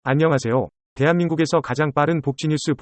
안녕하세요. 대한민국에서 가장 빠른 복지뉴스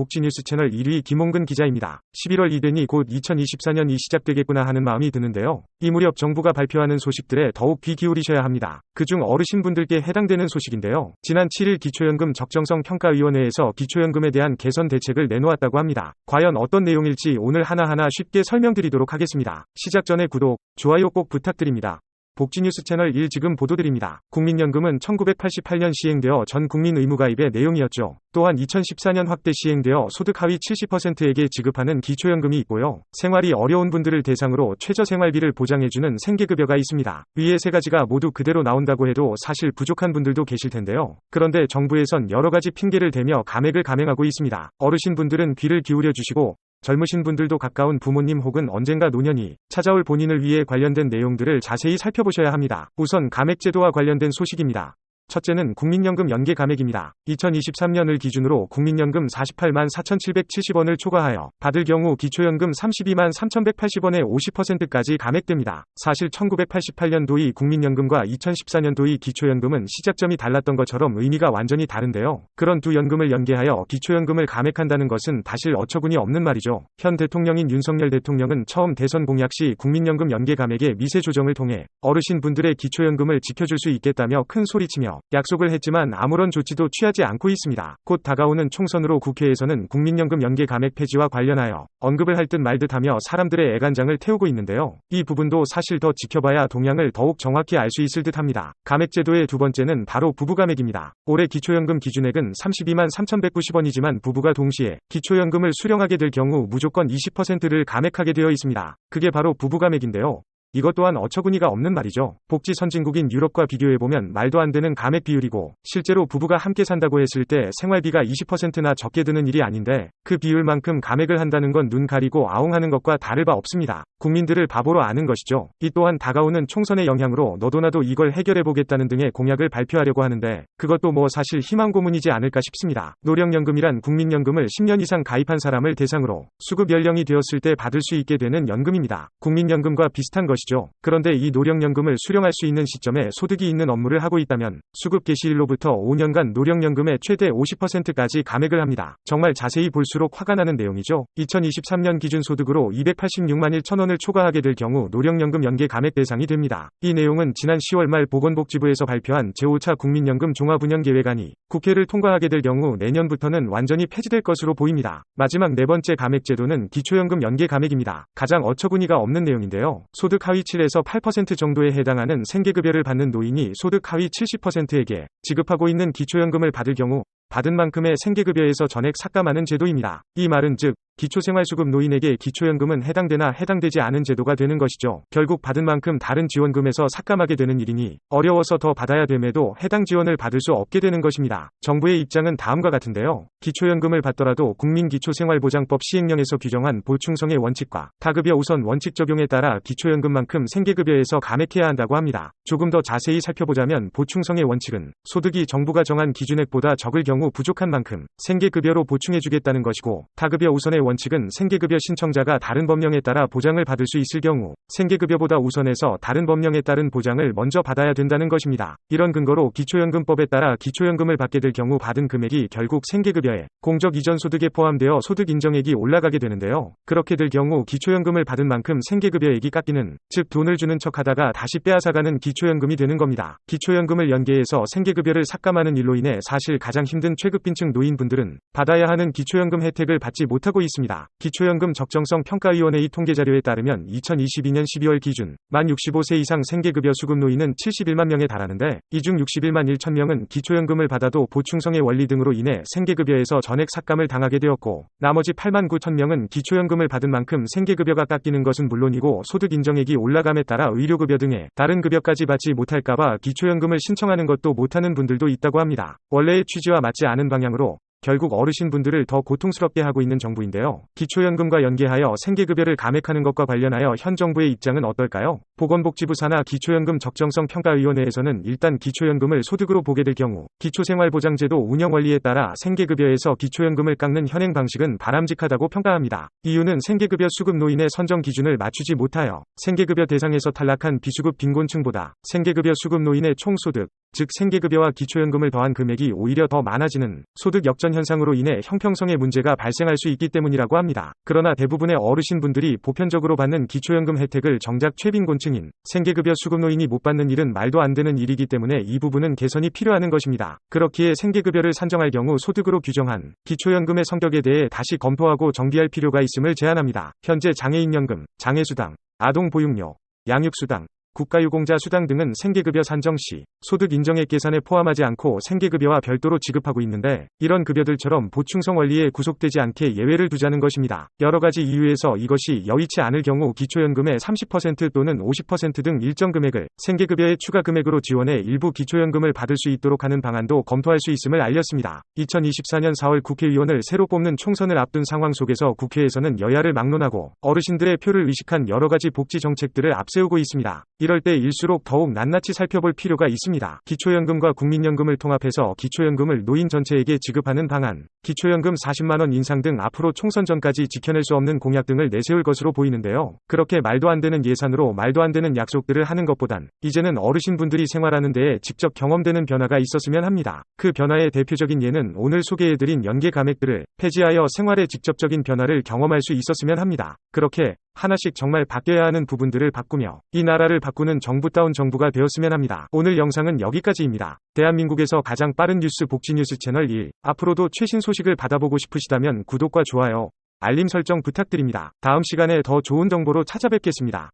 채널 1위 김홍근 기자입니다. 11월 이되니 곧 2024년이 시작되겠구나 하는 마음이 드는데요. 이 무렵 정부가 발표하는 소식들에 더욱 귀 기울이셔야 합니다. 그중 어르신분들께 해당되는 소식인데요. 지난 7일 기초연금 적정성 평가위원회에서 기초연금에 대한 개선 대책을 내놓았다고 합니다. 과연 어떤 내용일지 오늘 하나하나 쉽게 설명드리도록 하겠습니다. 시작 전에 구독, 좋아요 꼭 부탁드립니다. 복지뉴스 채널 1 지금 보도드립니다. 국민연금은 1988년 시행되어 전 국민 의무가입의 내용이었죠. 또한 2014년 확대 시행되어 소득 하위 70%에게 지급하는 기초연금이 있고요. 생활이 어려운 분들을 대상으로 최저생활비를 보장해주는 생계급여가 있습니다. 위의 세 가지가 모두 그대로 나온다고 해도 사실 부족한 분들도 계실 텐데요. 그런데 정부에선 여러 가지 핑계를 대며 감액을 감행하고 있습니다. 어르신분들은 귀를 기울여 주시고 젊으신 분들도 가까운 부모님 혹은 언젠가 노년이 찾아올 본인을 위해 관련된 내용들을 자세히 살펴보셔야 합니다. 우선 감액제도와 관련된 소식입니다. 첫째는 국민연금 연계 감액입니다. 2023년을 기준으로 국민연금 48만 4,770원을 초과하여 받을 경우 기초연금 32만 3,180원의 50%까지 감액됩니다. 사실 1988년도의 국민연금과 2014년도의 기초연금은 시작점이 달랐던 것처럼 의미가 완전히 다른데요. 그런 두 연금을 연계하여 기초연금을 감액한다는 것은 사실 어처구니 없는 말이죠. 현 대통령인 윤석열 대통령은 처음 대선 공약 시 국민연금 연계 감액의 미세 조정을 통해 어르신분들의 기초연금을 지켜줄 수 있겠다며 큰 소리치며 약속을 했지만 아무런 조치도 취하지 않고 있습니다. 곧 다가오는 총선으로 국회에서는 국민연금 연계 감액 폐지와 관련하여 언급을 할 듯 말 듯하며 사람들의 애간장을 태우고 있는데요. 이 부분도 사실 더 지켜봐야 동향을 더욱 정확히 알 수 있을 듯합니다. 감액제도의 두 번째는 바로 부부감액입니다. 올해 기초연금 기준액은 32만 3,190원이지만 부부가 동시에 기초연금을 수령하게 될 경우 무조건 20%를 감액하게 되어 있습니다. 그게 바로 부부감액인데요. 이것 또한 어처구니가 없는 말이죠. 복지 선진국인 유럽과 비교해보면 말도 안 되는 감액 비율이고 실제로 부부가 함께 산다고 했을 때 생활비가 20%나 적게 드는 일이 아닌데 그 비율만큼 감액을 한다는 건 눈 가리고 아웅하는 것과 다를 바 없습니다. 국민들을 바보로 아는 것이죠. 이 또한 다가오는 총선의 영향으로 너도나도 이걸 해결해보겠다는 등의 공약을 발표하려고 하는데 그것도 뭐 사실 희망 고문이지 않을까 싶습니다. 노령연금이란 국민연금을 10년 이상 가입한 사람을 대상으로 수급 연령이 되었을 때 받을 수 있게 되는 연금입니다. 국민연금과 비슷한 것이죠. 그런데 이 노령연금을 수령할 수 있는 시점에 소득이 있는 업무를 하고 있다면 수급 개시일로부터 5년간 노령연금의 최대 50%까지 감액을 합니다. 정말 자세히 볼수록 화가 나는 내용이죠. 2023년 기준 소득으로 286만 1천원을 초과하게 될 경우 노령연금 연계 감액 대상이 됩니다. 이 내용은 지난 10월 말 보건복지부에서 발표한 제5차 국민연금 종합운영계획안이 국회를 통과하게 될 경우 내년부터는 완전히 폐지될 것으로 보입니다. 마지막 네 번째 감액 제도는 기초연금 연계 감액입니다. 가장 어처구니가 없는 내용인데요. 소득 하위 7에서 8% 정도에 해당하는 생계급여를 받는 노인이 소득 하위 70%에게 지급하고 있는 기초연금을 받을 경우 받은 만큼의 생계급여에서 전액 삭감하는 제도입니다. 이 말은 즉 기초생활수급 노인에게 기초연금은 해당되나 해당되지 않은 제도가 되는 것이죠. 결국 받은 만큼 다른 지원금에서 삭감하게 되는 일이니 어려워서 더 받아야 됨에도 해당 지원을 받을 수 없게 되는 것입니다. 정부의 입장은 다음과 같은데요. 기초연금을 받더라도 국민기초생활보장법 시행령에서 규정한 보충성의 원칙과 다급여 우선 원칙 적용에 따라 기초연금만큼 생계급여에서 감액해야 한다고 합니다. 조금 더 자세히 살펴보자면 보충성의 원칙은 소득이 정부가 정한 기준액보다 적을 경우 부족한 만큼 생계급여로 보충해주겠다는 것이고 다급여 우선의 원칙은 생계급여 신청자가 다른 법령에 따라 보장을 받을 수 있을 경우 생계급여보다 우선해서 다른 법령에 따른 보장을 먼저 받아야 된다는 것입니다. 이런 근거로 기초연금법에 따라 기초연금을 받게 될 경우 받은 금액이 결국 생계급여에 공적 이전 소득에 포함되어 소득 인정액이 올라가게 되는데요. 그렇게 될 경우 기초연금을 받은 만큼 생계급여액이 깎이는 즉 돈을 주는 척하다가 다시 빼앗아가는 기초연금이 되는 겁니다. 기초연금을 연계해서 생계급여를 삭감하는 일로 인해 사실 가장 힘든 최급빈층 노인분들은 받아야 하는 기초연금 혜택을 받지 못하고 있습니다. 기초연금 적정성 평가위원회의 통계자료에 따르면 2022년 12월 기준 만 65세 이상 생계급여 수급 노인은 71만 명에 달하는데 이 중 61만 1천 명은 기초연금을 받아도 보충성의 원리 등으로 인해 생계급여에서 전액 삭감을 당하게 되었고 나머지 8만 9천 명은 기초연금을 받은 만큼 생계급여가 깎이는 것은 물론이고 소득 인정액이 올라감에 따라 의료급여 등의 다른 급여까지 받지 못할까봐 기초연금을 신청하는 것도 못하는 분들도 있다고 합니다. 원래의 취지와 맞지 않은 방향으로 결국 어르신분들을 더 고통스럽게 하고 있는 정부인데요. 기초연금과 연계하여 생계급여를 감액하는 것과 관련하여 현 정부의 입장은 어떨까요? 보건복지부 산하 기초연금 적정성 평가위원회에서는 일단 기초연금을 소득으로 보게 될 경우 기초생활보장제도 운영 원리에 따라 생계급여에서 기초연금을 깎는 현행 방식은 바람직하다고 평가합니다. 이유는 생계급여 수급 노인의 선정 기준을 맞추지 못하여 생계급여 대상에서 탈락한 비수급 빈곤층보다 생계급여 수급 노인의 총소득 즉 생계급여와 기초연금을 더한 금액이 오히려 더 많아지는 소득 역전 현상으로 인해 형평성의 문제가 발생할 수 있기 때문이라고 합니다. 그러나 대부분의 어르신분들이 보편적으로 받는 기초연금 혜택을 정작 최빈곤층인 생계급여 수급노인이 못 받는 일은 말도 안 되는 일이기 때문에 이 부분은 개선이 필요한 것입니다. 그렇기에 생계급여를 산정할 경우 소득으로 규정한 기초연금의 성격에 대해 다시 검토하고 정비할 필요가 있음을 제안합니다. 현재 장애인연금, 장애수당, 아동보육료, 양육수당, 국가유공자 수당 등은 생계급여 산정 시 소득 인정액 계산에 포함하지 않고 생계급여와 별도로 지급하고 있는데 이런 급여들처럼 보충성 원리에 구속되지 않게 예외를 두자는 것입니다. 여러 가지 이유에서 이것이 여의치 않을 경우 기초연금의 30% 또는 50% 등 일정 금액을 생계급여의 추가 금액으로 지원해 일부 기초연금을 받을 수 있도록 하는 방안도 검토할 수 있음을 알렸습니다. 2024년 4월 국회의원을 새로 뽑는 총선을 앞둔 상황 속에서 국회에서는 여야를 막론하고 어르신들의 표를 의식한 여러 가지 복지 정책들을 앞세우고 있습니다. 이럴 때일수록 더욱 낱낱이 살펴볼 필요가 있습니다. 기초연금과 국민연금을 통합해서 기초연금을 노인 전체에게 지급하는 방안, 기초연금 40만원 인상 등 앞으로 총선 전까지 지켜낼 수 없는 공약 등을 내세울 것으로 보이는데요. 그렇게 말도 안 되는 예산으로 말도 안 되는 약속들을 하는 것보단 이제는 어르신분들이 생활하는 데에 직접 경험되는 변화가 있었으면 합니다. 그 변화의 대표적인 예는 오늘 소개해드린 연계 감액들을 폐지하여 생활의 직접적인 변화를 경험할 수 있었으면 합니다. 그렇게 하나씩 정말 바뀌어야 하는 부분들을 바꾸며 이 나라를 바꾸는 정부다운 정부가 되었으면 합니다. 오늘 영상은 여기까지입니다. 대한민국에서 가장 빠른 뉴스 복지 뉴스 채널 1. 앞으로도 최신 소식을 받아보고 싶으시다면 구독과 좋아요, 알림 설정 부탁드립니다. 다음 시간에 더 좋은 정보로 찾아뵙겠습니다.